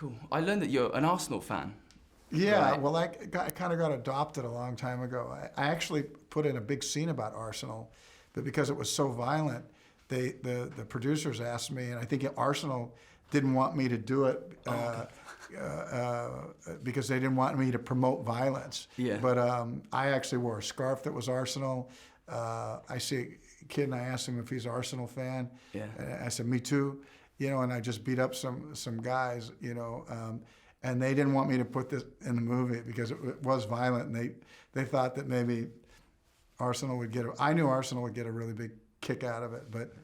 Cool. I learned that you're an Arsenal fan. Yeah, Right. well, I kind of got adopted a long time ago. I actually put in a big scene about Arsenal, but because it was so violent, the producers asked me, and I think Arsenal didn't want me to do it because they didn't want me to promote violence. Yeah. But I actually wore a scarf that was Arsenal. I see a kid and I asked him if he's an Arsenal fan. Yeah. And I said, me too. And I just beat up some guys, and they didn't want me to put this in the movie because it was violent, and they thought that maybe Arsenal would I knew Arsenal would get a really big kick out of it, but...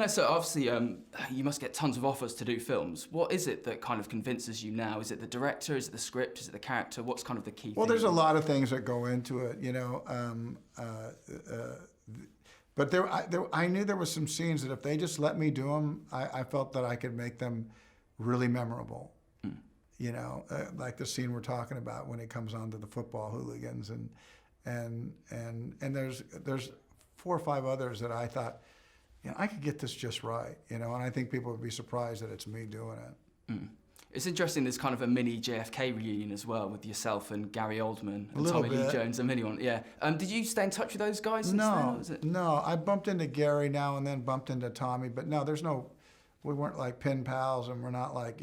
So obviously you must get tons of offers to do films. What is it that kind of convinces you now? Is it the director, is it the script, is it the character? What's kind of the key thing? Well, there's a lot of things that go into it, but I knew there were some scenes that if they just let me do them, I felt that I could make them really memorable. Like the scene we're talking about when it comes on to the football hooligans, and there's 4 or 5 others that I thought, I could get this just right, and I think people would be surprised that it's me doing it. Mm. It's interesting, there's kind of a mini JFK reunion as well with yourself and Gary Oldman and Tommy Lee Jones, a mini one. Yeah. Did you stay in touch with those guys since then? No. I bumped into Gary now and then, bumped into Tommy, but no, we weren't like pen pals, and we're not like,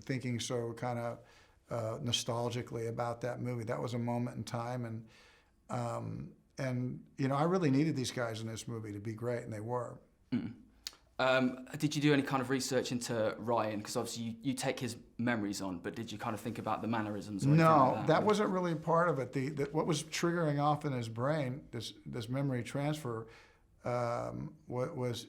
thinking so kind of nostalgically about that movie. That was a moment in time, and I really needed these guys in this movie to be great, and they were. Mm. Did you do any kind of research into Ryan? Because obviously you take his memories on, but did you kind of think about the mannerisms? Or No, like that wasn't really part of it. What was triggering off in his brain, this memory transfer, was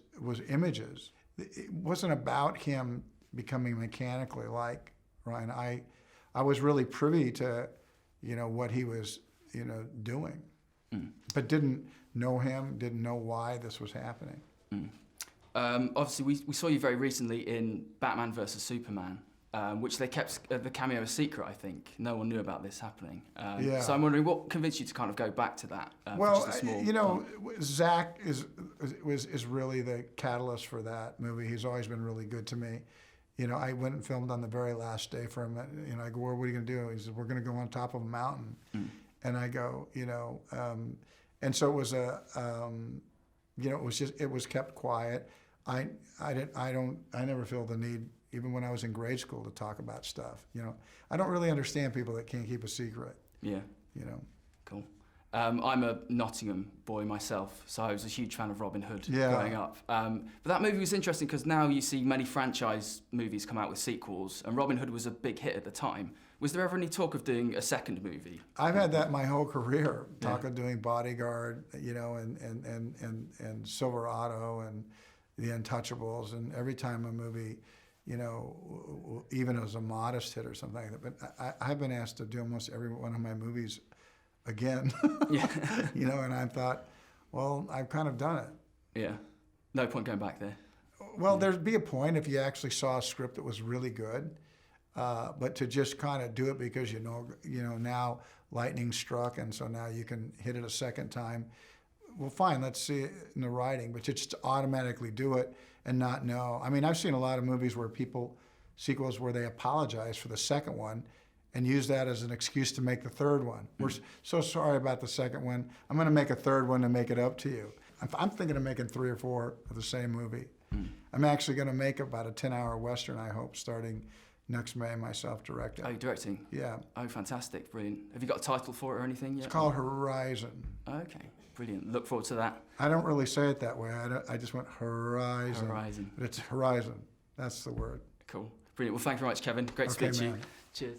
images. It wasn't about him becoming mechanically like Ryan. I was really privy to, what he was, doing, but didn't know him, didn't know why this was happening. Mm. Obviously, we saw you very recently in Batman vs Superman, which they kept the cameo a secret, I think. No one knew about this happening. Yeah. So I'm wondering, what convinced you to kind of go back to that? Well, Zach is really the catalyst for that movie. He's always been really good to me. I went and filmed on the very last day for him. I go, what are you going to do? He said, we're going to go on top of a mountain. Mm. And I go, and so it was it was kept quiet. I never feel the need, even when I was in grade school, to talk about stuff. I don't really understand people that can't keep a secret. Yeah. Cool. I'm a Nottingham boy myself, so I was a huge fan of Robin Hood growing up. But that movie was interesting because now you see many franchise movies come out with sequels, and Robin Hood was a big hit at the time. Was there ever any talk of doing a second movie? I've had that my whole career, talk of doing Bodyguard, and Silverado and The Untouchables, and every time a movie, even as a modest hit or something like that. But I've been asked to do almost every one of my movies again. Yeah. And I thought, well, I've kind of done it. Yeah. No point going back there. Well, there'd be a point if you actually saw a script that was really good. But to just kind of do it because now lightning struck, and so now you can hit it a second time. Well, fine, let's see it in the writing, but just to automatically do it and not know. I mean, I've seen a lot of movies where sequels where they apologize for the second one and use that as an excuse to make the third one. We're so sorry about the second one. I'm going to make a third one to make it up to you. I'm thinking of making 3 or 4 of the same movie. I'm actually going to make about a 10-hour Western, I hope, starting next May, myself directing. Oh, you're directing? Yeah. Oh, fantastic, brilliant. Have you got a title for it or anything yet? It's called Horizon. Okay, brilliant. Look forward to that. I don't really say it that way. I just went Horizon. Horizon. But it's Horizon. That's the word. Cool. Brilliant. Well, thank you very much, Kevin. Great to speak to you. Cheers.